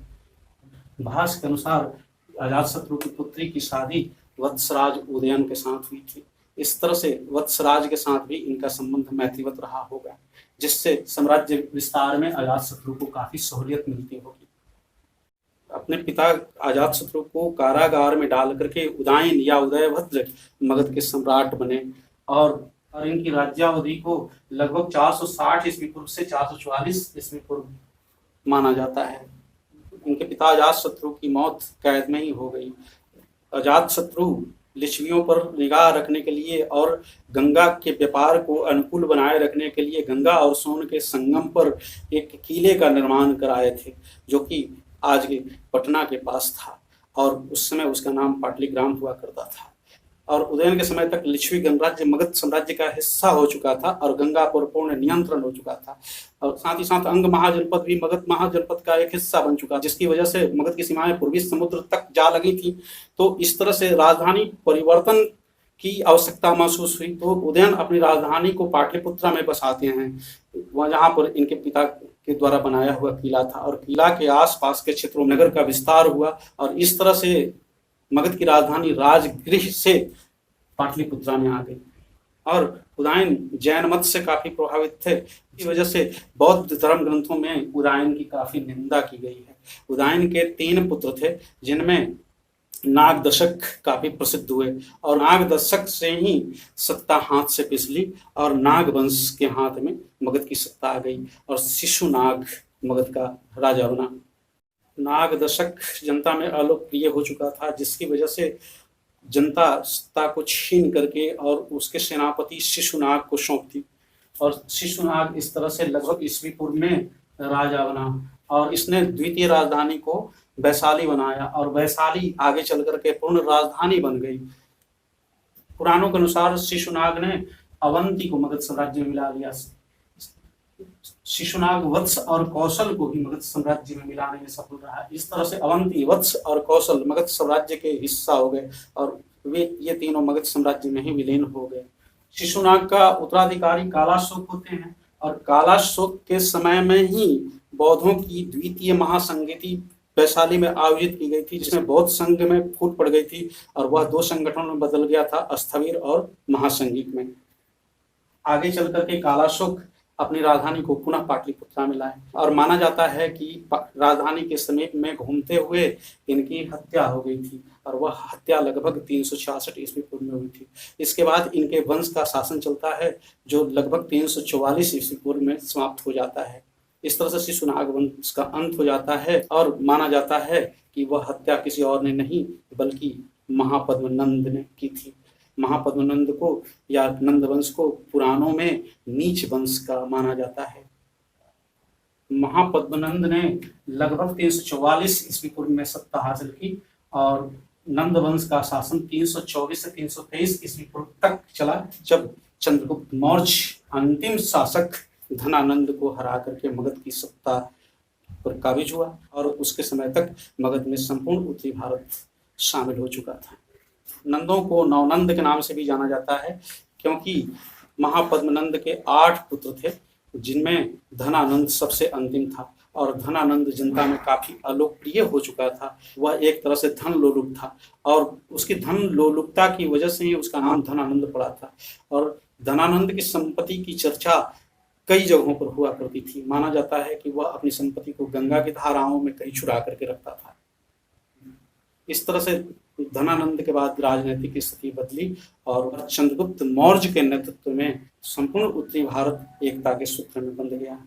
भाष्य के अनुसार अजातशत्रु की पुत्री की शादी वत्सराज उदयन के साथ हुई थी। इस तरह से वत्सराज के साथ भी इनका संबंध मैत्रीवत रहा होगा, जिससे साम्राज्य विस्तार में अजातशत्रु को काफी सहूलियत मिलती होगी। अपने पिता अजातशत्रु को कारागार में डाल करके उदयन या उदयभद्र मगध के सम्राट बने और इनकी राज्यावधि को लगभग 460 ईस्वी पूर्व से 444 ईस्वी पूर्व माना जाता है। इनके पिता अजातशत्रु की मौत कैद में ही हो गई। अजातशत्रु लिच्छवियों पर निगाह रखने के लिए और गंगा के व्यापार को अनुकूल बनाए रखने के लिए गंगा और सोन के संगम पर एक किले का निर्माण कराए थे, जो कि आज के पटना के पास था और उस समय उसका नाम पाटलिग्राम हुआ करता था। और उदयन के समय तक लिच्छवी गणराज्य मगध साम्राज्य का हिस्सा हो चुका था और गंगा पर पूर्ण नियंत्रण हो चुका था। और साथ ही साथ अंग महाजनपद भी मगध महाजनपद का एक हिस्सा बन चुका, जिसकी वजह से मगध की सीमाएं पूर्वी समुद्र तक जा लगी थी। तो इस तरह से राजधानी परिवर्तन की आवश्यकता महसूस हुई। तो उदयन अपनी राजधानी को पाटलिपुत्रा में बसाते हैं, जहाँ पर इनके पिता के द्वारा बनाया हुआ किला था, और किला के आसपास के क्षेत्रों में नगर का विस्तार हुआ। और इस तरह से मगध की राजधानी राजगृह से पाटलिपुत्रा में आ गई। और उदयन जैन मत से काफी प्रभावित थे, इस वजह से बौद्ध धर्म ग्रंथों में उदयन की काफी निंदा की गई है। उदयन के 3 पुत्र थे, जिनमें नागदशक काफी प्रसिद्ध हुए, और नागदशक से ही सत्ता हाथ से फिसली और नागवंश के हाथ में मगध की सत्ता आ गई और शिशुनाग मगध का राजा बना। नागदशक जनता में अलोकप्रिय हो चुका था, जिसकी वजह से जनता सत्ता को छीन करके और उसके सेनापति शिशुनाग को सौंप दी। और शिशुनाग इस तरह से लगभग ईस्वी पूर्व में राजा बना, और इसने द्वितीय राजधानी को वैशाली बनाया, और वैशाली आगे चल करके पूर्ण राजधानी बन गई। पुराणों के अनुसार शिशुनाग ने अवंती को मगध साम्राज्य में मिला लिया। शिशुनाग वत्स और कौशल को भी मगध साम्राज्य में मिलाने में सफल रहा। इस तरह से अवंती, वत्स और कौशल मगध साम्राज्य के हिस्सा हो गए, और ये तीनों मगध साम्राज्य में ही विलीन हो गए। शिशुनाग का उत्तराधिकारी कालाशोक होते हैं, और कालाशोक के समय में ही बौद्धों की द्वितीय महासंगीति वैशाली में आयोजित की गई थी, जिसमें बौद्ध संघ में फूट पड़ गई थी, और वह 2 संगठनों में बदल गया था, स्थविर और महासंगीत में। आगे चल करके कालाशोक अपनी राजधानी को पुनः पाटलिपुत्रा में लाए, और माना जाता है कि राजधानी के समीप में घूमते हुए इनकी हत्या हो गई थी, और वह हत्या लगभग 366 ईस्वी पूर्व में हुई थी। इसके बाद इनके वंश का शासन चलता है, जो लगभग 344 ईस्वी पूर्व में समाप्त हो जाता है। इस तरह से शिशुनाग वंश का अंत हो जाता है, और माना जाता है कि वह हत्या किसी और ने नहीं बल्कि महापद्मनंद ने की थी। महापद्मनंद को या नंद वंश को पुराणों में नीच वंश का माना जाता है। महापद्मनंद ने लगभग 344 ईस्वी पूर्व में सत्ता हासिल की, और नंद वंश का शासन 324 से 323 ईस्वी पूर्व तक चला, जब चंद्रगुप्त मौर्य अंतिम शासक धनानंद को हरा करके मगध की सत्ता पर काबिज हुआ, और उसके समय तक मगध में संपूर्ण उत्तरी भारत शामिल हो चुका था। नंदों को नवनंद के नाम से भी जाना जाता है, क्योंकि महापद्मनंद के 8 पुत्र थे, जिनमें धनानंद सबसे अंतिम था, और धनानंद जनता में काफी अलोकप्रिय हो चुका था। वह एक तरह से धन लोलुप था, और उसकी धन लोलुपता की वजह से ही उसका नाम धनानंद पड़ा था। और धनानंद की संपत्ति की चर्चा कई जगहों पर हुआ करती थी। माना जाता है कि वह अपनी संपत्ति को गंगा की धाराओं में कहीं चुरा करके रखता था। इस तरह से धनानंद के बाद राजनीतिक स्थिति बदली, और चंद्रगुप्त मौर्य के नेतृत्व में संपूर्ण उत्तरी भारत एकता के सूत्र में बंध गया।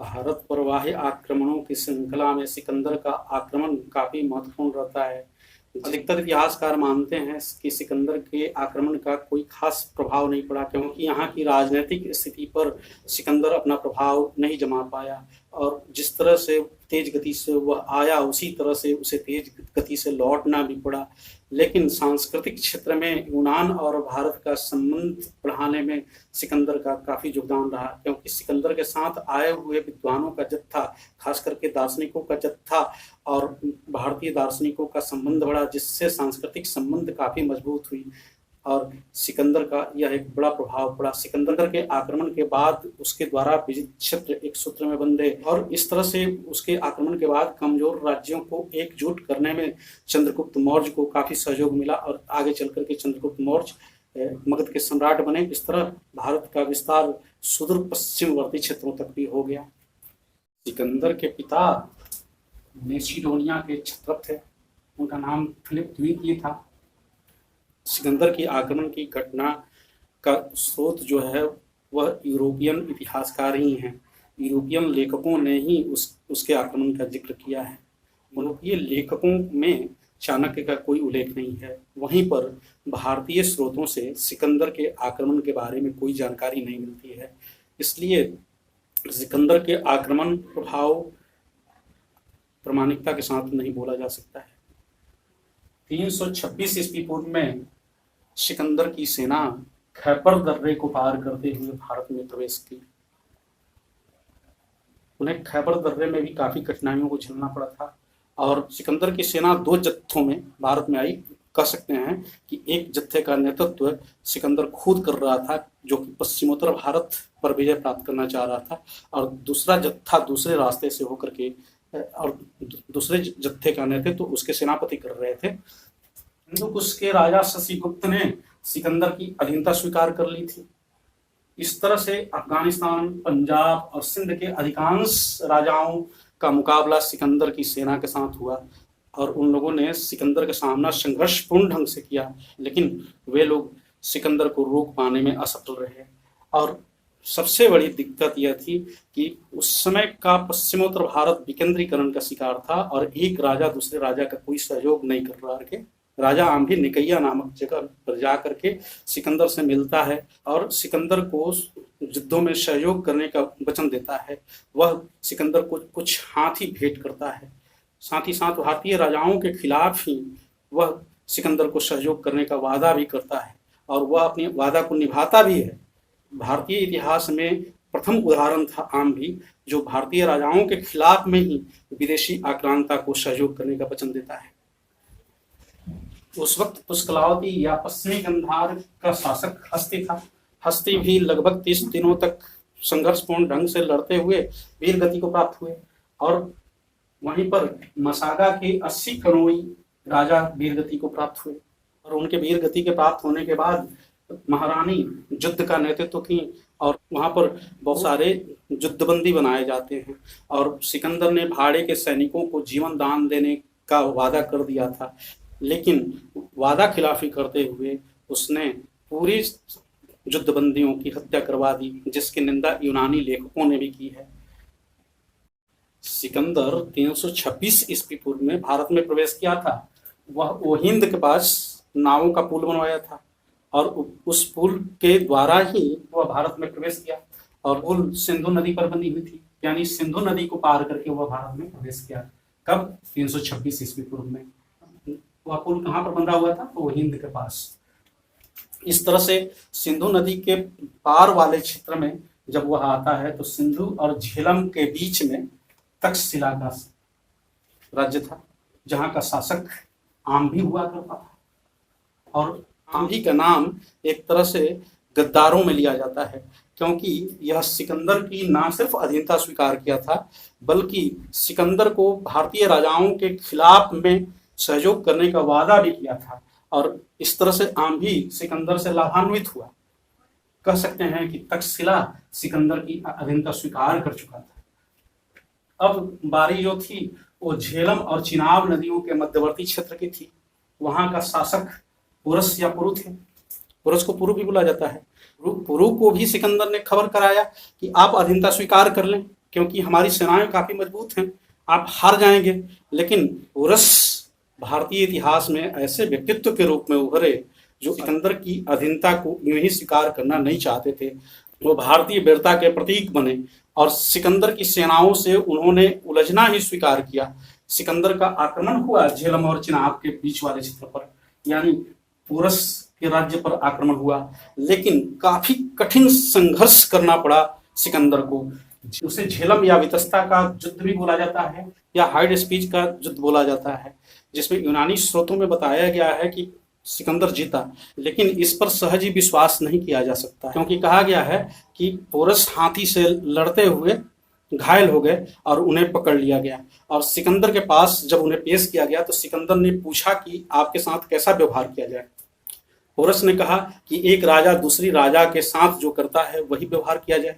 भारत पर बाह्य आक्रमणों की श्रृंखला में सिकंदर का आक्रमण काफी महत्वपूर्ण रहता है। अधिकतर इतिहासकार मानते हैं कि सिकंदर के आक्रमण का कोई खास प्रभाव नहीं पड़ा, क्योंकि यहाँ की राजनीतिक स्थिति पर सिकंदर अपना प्रभाव नहीं जमा पाया, और जिस तरह से तेज गति से वह आया उसी तरह से उसे तेज गति से लौटना भी पड़ा। लेकिन सांस्कृतिक क्षेत्र में यूनान और भारत का संबंध बढ़ाने में सिकंदर का काफी योगदान रहा, क्योंकि सिकंदर के साथ आए हुए विद्वानों का जत्था, खास करके दार्शनिकों का जत्था और भारतीय दार्शनिकों का संबंध बढ़ा, जिससे सांस्कृतिक संबंध काफी मजबूत हुई, और सिकंदर का यह एक बड़ा प्रभाव पड़ा। सिकंदर के आक्रमण के बाद उसके द्वारा विजित क्षेत्र एक सूत्र में बंधे, और इस तरह से उसके आक्रमण के बाद कमजोर राज्यों को एकजुट करने में चंद्रगुप्त मौर्य को काफी सहयोग मिला, और आगे चल करके चंद्रगुप्त मौर्य मगध के सम्राट बने। इस तरह भारत का विस्तार सुदूर पश्चिमवर्ती क्षेत्रों तक भी हो गया। सिकंदर के पिता मैसिडोनिया के क्षत्रप थे, उनका नाम फिलिप द्वितीय था। सिकंदर की आक्रमण की घटना का स्रोत जो है वह यूरोपियन इतिहासकार ही हैं। यूरोपियन लेखकों ने ही उसके आक्रमण का जिक्र किया है। यूरोपीय लेखकों में चाणक्य का कोई उल्लेख नहीं है। वहीं पर भारतीय स्रोतों से सिकंदर के आक्रमण के बारे में कोई जानकारी नहीं मिलती है। इसलिए सिकंदर के आक्रमण प्रभाव प्रामाणिकता के साथ नहीं बोला जा सकता है। 326 ईस्वी पूर्व में सिकंदर की सेना खैबर दर्रे को पार करते हुए भारत में प्रवेश की। उन्हें खैबर दर्रे में भी काफी कठिनाइयों को झेलना पड़ा था और सिकंदर की सेना 2 जत्थों में भारत में आई। कह सकते हैं कि एक जत्थे का नेतृत्व सिकंदर खुद कर रहा था, जो कि पश्चिमोत्तर भारत पर विजय प्राप्त करना चाह रहा था, और दूसरा जत्था दूसरे रास्ते से होकर के, और दूसरे जत्थे का नेतृत्व उसके सेनापति कर रहे थे। हिंदू कुश के राजा शशिगुप्त ने सिकंदर की अधीनता स्वीकार कर ली थी। इस तरह से अफगानिस्तान, पंजाब और सिंध के अधिकांश राजाओं का मुकाबला सिकंदर की सेना के साथ हुआ और उन लोगों ने सिकंदर का सामना संघर्षपूर्ण ढंग से किया, लेकिन वे लोग सिकंदर को रोक पाने में असफल रहे। और सबसे बड़ी दिक्कत यह थी कि उस समय का पश्चिमोत्तर भारत विकेंद्रीकरण का शिकार था और एक राजा दूसरे राजा का कोई सहयोग नहीं कर रहा है। राजा आम्भी निकैया नामक जगह पर जा करके सिकंदर से मिलता है और सिकंदर को युद्धों में सहयोग करने का वचन देता है। वह सिकंदर को कुछ हाथी भेंट करता है। साथ ही साथ भारतीय राजाओं के खिलाफ ही वह सिकंदर को सहयोग करने का वादा भी करता है और वह अपने वादा को निभाता भी है। भारतीय इतिहास में प्रथम उदाहरण था आम्भी, जो भारतीय राजाओं के खिलाफ में ही विदेशी आक्रांता को सहयोग करने का वचन देता है। उस वक्त पुष्कलावती या पश्चिमी गंधार का शासक हस्ती था। हस्ती भी लगभग 30 दिनों तक संघर्षपूर्ण ढंग से लड़ते हुए वीर गति को प्राप्त हुए और वहीं पर मसागा के 80 कनोई राजा वीरगति को प्राप्त हुए और उनके वीरगति के प्राप्त होने के बाद महारानी युद्ध का नेतृत्व की और वहां पर बहुत सारे युद्धबंदी बनाए जाते हैं और सिकंदर ने भाड़े के सैनिकों को जीवन दान देने का वादा कर दिया था, लेकिन वादा खिलाफी करते हुए उसने पूरी युद्धबंदियों की हत्या करवा दी, जिसकी निंदा यूनानी लेखकों ने भी की है। सिकंदर 326 ईस्वी पूर्व में भारत में प्रवेश किया था। वह हिंद के पास नावों का पुल बनवाया था और उस पुल के द्वारा ही वह भारत में प्रवेश किया और पुल सिंधु नदी पर बनी हुई थी, यानी सिंधु नदी को पार करके वह भारत में प्रवेश किया। कब? 326 ईस्वी पूर्व में। वह पुल कहाँ पर बंधा हुआ था? तो वो हिंद के पास। इस तरह से सिंधु नदी के पार वाले क्षेत्र में जब वह आता है तो सिंधु और झेलम के बीच में तक्षशिला का राज्य था, जहां का शासक आम्भी हुआ करता था और आम्भी का नाम एक तरह से गद्दारों में लिया जाता है, क्योंकि यह सिकंदर की ना सिर्फ अधीनता स्वीकार किया था, बल्कि सिकंदर को भारतीय राजाओं के खिलाफ में सहयोग करने का वादा भी किया था और इस तरह से आम्भी सिकंदर से लाभान्वित हुआ। कह सकते हैं कि तक्षशिला सिकंदर की अधीनता स्वीकार कर चुका था। अब बारी जो थी वो झेलम और चिनाब नदियों के मध्यवर्ती क्षेत्र की थी। वहां का शासक पुरस या पुरु थे। पुरस को पुरु भी बोला जाता है। पुरु को भी सिकंदर ने खबर कराया कि आप अधीनता स्वीकार कर लें, क्योंकि हमारी सेनाएं काफी मजबूत हैं, आप हार जाएंगे। लेकिन पुरस भारतीय इतिहास में ऐसे व्यक्तित्व के रूप में उभरे जो सिकंदर की अधीनता को यूं ही स्वीकार करना नहीं चाहते थे। वो भारतीय वीरता के प्रतीक बने और सिकंदर की सेनाओं से उन्होंने उलझना ही स्वीकार किया। सिकंदर का आक्रमण हुआ झेलम और चिनाब के बीच वाले क्षेत्र पर, यानी पुरस के राज्य पर आक्रमण हुआ, लेकिन काफी कठिन संघर्ष करना पड़ा सिकंदर को। उसे झेलम या वितस्ता का युद्ध भी बोला जाता है या हाइड स्पीच का युद्ध बोला जाता है, जिसमें यूनानी स्रोतों में बताया गया है कि सिकंदर जीता, लेकिन इस पर सहज ही विश्वास नहीं किया जा सकता, क्योंकि कहा गया है कि पोरस हाथी से लड़ते हुए घायल हो गए और उन्हें पकड़ लिया गया और सिकंदर के पास जब उन्हें पेश किया गया तो सिकंदर ने पूछा कि आपके साथ कैसा व्यवहार किया जाए। पोरस ने कहा कि एक राजा दूसरी राजा के साथ जो करता है वही व्यवहार किया जाए।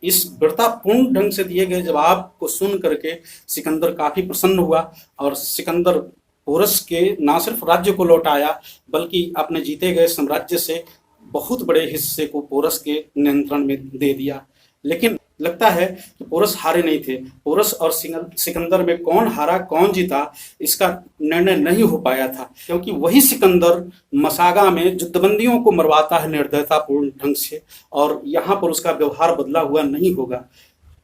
इस वीरतापूर्ण ढंग से दिए गए जवाब को सुन करके सिकंदर काफी प्रसन्न हुआ और सिकंदर पोरस के न सिर्फ राज्य को लौटाया बल्कि अपने जीते गए साम्राज्य से बहुत बड़े हिस्से को पोरस के नियंत्रण में दे दिया। लेकिन लगता है कि पोरस हारे नहीं थे। पोरस और सिकंदर में कौन हारा कौन जीता इसका निर्णय नहीं हो पाया था, क्योंकि वही सिकंदर मसागा में युद्धबंदियों को मरवाता है निर्दयतापूर्ण ढंग से और यहाँ पर उसका व्यवहार बदला हुआ नहीं होगा।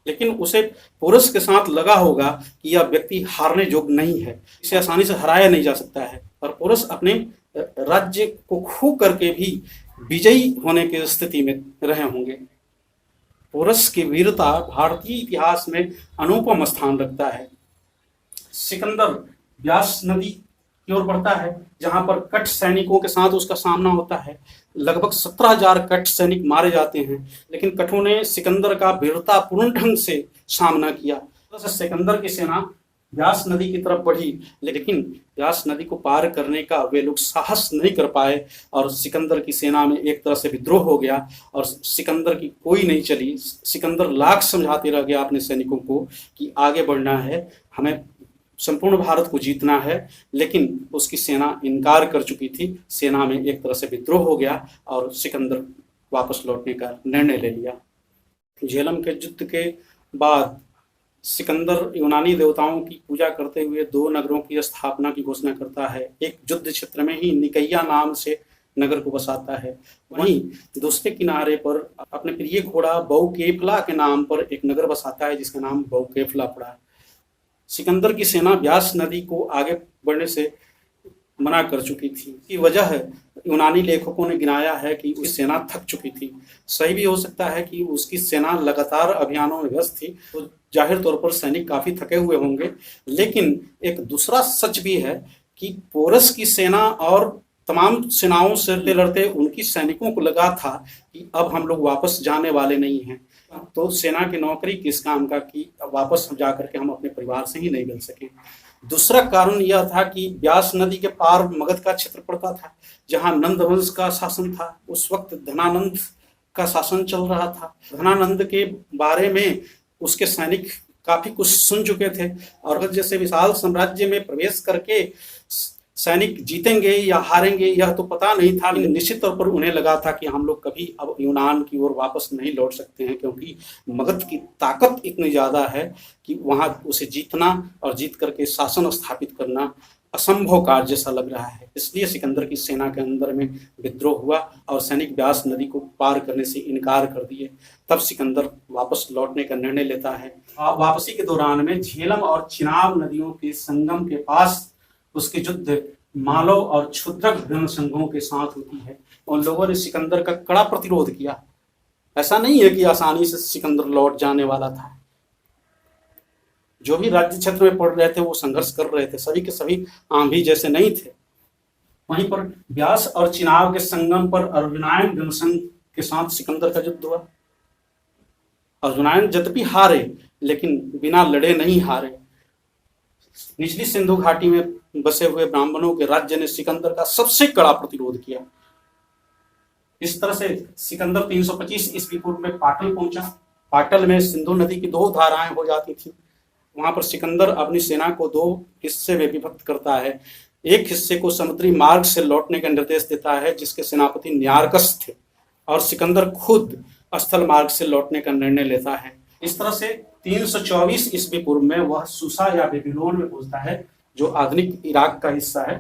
लेकिन उसे पोरस के साथ लगा होगा कि यह व्यक्ति हारने योग्य नहीं है, इसे आसानी से हराया नहीं जा सकता है, और पोरस अपने राज्य को खो करके भी विजयी होने की स्थिति में रहे होंगे। पोरस की वीरता भारतीय इतिहास में अनुपम स्थान रखता है। सिकंदर व्यास नदी की ओर बढ़ता है, जहां पर कट सैनिकों के साथ उसका सामना होता है। लगभग 17,000 कट सैनिक मारे जाते हैं, लेकिन कटों ने सिकंदर का वीरतापूर्ण ढंग से सामना किया। सिकंदर की सेना व्यास नदी की तरफ बढ़ी, लेकिन व्यास नदी को पार करने का वे लोग साहस नहीं कर पाए, और सिकंदर की सेना में एक तरह से विद्रोह हो गया, और सिकंदर की कोई नहीं चली। सिकंदर लाख समझाते रह गया अपने सैनिकों को कि आगे बढ़ना है, हमें संपूर्ण भारत को जीतना है, लेकिन उसकी सेना इनकार कर चुकी थी। सेना में एक तरह से विद्रोह हो गया और सिकंदर वापस लौटने का निर्णय ले लिया। झेलम के युद्ध के बाद सिकंदर यूनानी देवताओं की पूजा करते हुए 2 नगरों की स्थापना की घोषणा करता है। एक युद्ध क्षेत्र में ही निकैया नाम से नगर को बसाता है, वहीं दूसरे किनारे पर अपने प्रिय घोड़ा बहुकेफला के नाम पर एक नगर बसाता है, जिसका नाम बहुकेफला पड़ा। सिकंदर की सेना व्यास नदी को आगे बढ़ने से मना कर चुकी थी। इसकी वजह यूनानी लेखकों ने गिनाया है कि उसकी सेना थक चुकी थी। सही भी हो सकता है कि उसकी सेना लगातार अभियानों में व्यस्त थी, तो जाहिर तौर पर सैनिक काफी थके हुए होंगे। लेकिन एक दूसरा सच भी है कि पोरस की सेना और तमाम सेनाओं से लड़ते उनकी सैनिकों को लगा था कि अब हम लोग वापस जाने वाले नहीं हैं, तो सेना की नौकरी किस काम का कि वापस जाकर के हम अपने परिवार से ही नहीं मिल सके। दूसरा कारण यह था कि व्यास नदी के पार मगध का क्षेत्र पड़ता था, जहां नंद वंश का शासन था। उस वक्त धनानंद का शासन चल रहा था। धनानंद के बारे में उसके सैनिक काफी कुछ सुन चुके थे, और जैसे विशाल साम्राज्य में प्रवेश करके सैनिक जीतेंगे या हारेंगे यह तो पता नहीं था, लेकिन निश्चित तौर पर उन्हें लगा था कि हम लोग कभी अब यूनान की ओर वापस नहीं लौट सकते हैं, क्योंकि मगध की ताकत इतनी ज्यादा है कि वहां उसे जीतना और जीत करके शासन स्थापित करना असंभव कार्य जैसा लग रहा है। इसलिए सिकंदर की सेना के अंदर में विद्रोह हुआ और सैनिक व्यास नदी को पार करने से इनकार कर दिए। तब सिकंदर वापस लौटने का निर्णय लेता है। वापसी के दौरान में झेलम और चिनाब नदियों के संगम के पास उसके युद्ध मालव और क्षुद्रक जनसंघों के साथ होती है। उन लोगों ने सिकंदर का कड़ा प्रतिरोध किया। ऐसा नहीं है कि आसानी से सिकंदर लौट जाने वाला था। जो भी राज्य क्षेत्र में पड़ रहे थे वो संघर्ष कर रहे थे, सभी के सभी आंधी जैसे नहीं थे। वहीं पर व्यास और चिनाब के संगम पर अर्जुनायन जनसंघ के साथ सिकंदर का युद्ध हुआ। अर्जुनायन यद्यपि हारे, लेकिन बिना लड़े नहीं हारे। निचली सिंधु घाटी में बसे हुए ब्राह्मणों के राज्य ने सिकंदर का सबसे कड़ा प्रतिरोध किया। इस तरह से सिकंदर 325 ईस्वी पूर्व में पाटल पहुंचा। पाटल में सिंधु नदी की 2 धाराएं हो जाती थी। वहां पर सिकंदर अपनी सेना को 2 हिस्से में विभक्त करता है। एक हिस्से को समुद्री मार्ग से लौटने का निर्देश देता है, जिसके सेनापति न्यारकस थे, और सिकंदर खुद स्थल मार्ग से लौटने का निर्णय लेता है। इस तरह से 324 ईस्वी पूर्व में वह सुसा या बेबीलोन में पहुंचता है, जो आधुनिक इराक का हिस्सा है।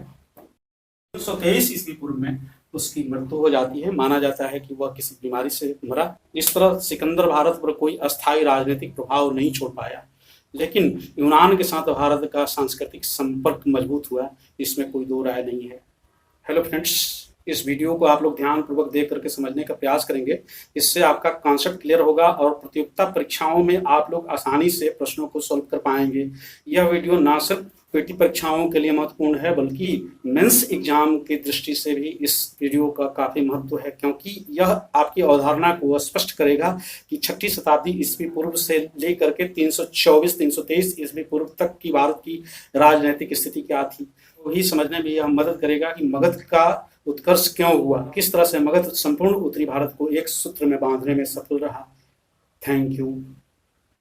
323 ईस्वी पूर्व में उसकी मृत्यु हो जाती है। माना जाता है कि वह किसी बीमारी से मरा। इस तरह सिकंदर भारत पर कोई अस्थायी राजनीतिक प्रभाव नहीं छोड़ पाया, लेकिन यूनान के साथ भारत का सांस्कृतिक संपर्क मजबूत हुआ, इसमें कोई 2 राय नहीं है। हेलो फ्रेंड्स, इस वीडियो को आप लोग ध्यानपूर्वक देख करके समझने का प्रयास करेंगे। इससे आपका कॉन्सेप्ट क्लियर होगा और प्रतियोगिता परीक्षाओं में आप लोग आसानी से प्रश्नों को सॉल्व कर पाएंगे। यह वीडियो ना सिर्फ पीटी परीक्षाओं के लिए महत्वपूर्ण है, बल्कि मेंस एग्जाम की दृष्टि से भी इस वीडियो का काफी महत्व है, क्योंकि यह आपकी अवधारणा को स्पष्ट करेगा कि 6वीं शताब्दी ईस्वी पूर्व से लेकर के 324-323 ईस्वी पूर्व तक की भारत की राजनीतिक स्थिति क्या थी। वही समझने में यह मदद करेगा कि मगध का उत्कर्ष क्यों हुआ, किस तरह से मगध संपूर्ण उत्तरी भारत को एक सूत्र में बांधने में सफल रहा। Thank you.